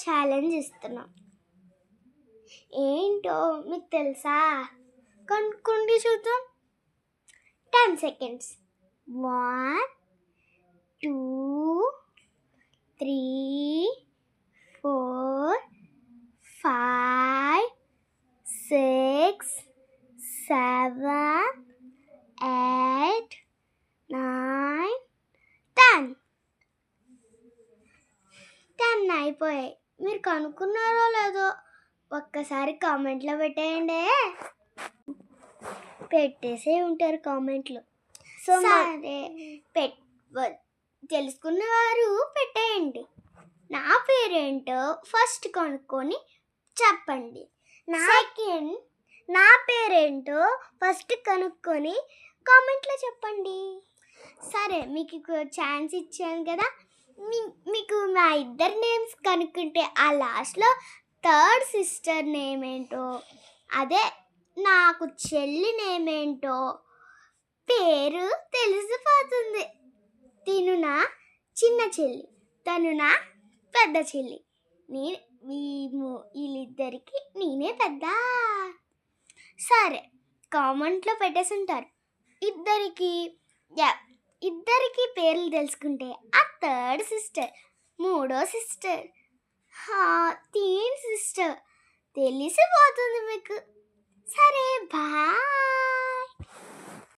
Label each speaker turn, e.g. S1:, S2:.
S1: Challenge ఇస్తున్నాం. ఏంటో మీకు తెలుసా? కనుక్కోండి చూద్దాం. 10 seconds. 1 2 3 4 5 6 7 8 9 10 అయిపోయాయి. మీరు కనుక్కున్నారో లేదో ఒక్కసారి కామెంట్లో పెట్టేయండి. పెట్టేసే ఉంటారు కామెంట్లో. సో సరే, తెలుసుకున్నవారు పెట్టేయండి. నా పేరేంటో ఫస్ట్ కనుక్కొని చెప్పండి. సెకండ్, నా పేరేంటో ఫస్ట్ కనుక్కొని కామెంట్లో చెప్పండి. సరే, మీకు ఛాన్స్ ఇచ్చాను కదా. మీకు మా ఇద్దరు నేమ్స్ కనుక్కుంటే ఆ లాస్ట్లో థర్డ్ సిస్టర్ నేమ్ ఏంటో, అదే నాకు చెల్లి నేమ్ ఏంటో పేరు తెలిసిపోతుంది. తిను నా చిన్న చెల్లి, తను నా పెద్ద చెల్లి. వీళ్ళిద్దరికి నేనే పెద్ద. సరే, కామెంట్లో పెట్టేసి ఉంటారు. ఇద్దరికి పేర్లు తెలుసుకుంటే ఆ థర్డ్ సిస్టర్, మూడో సిస్టర్, తీన్ సిస్టర్ తెలిసిపోతుంది మీకు. సరే, బాయ్.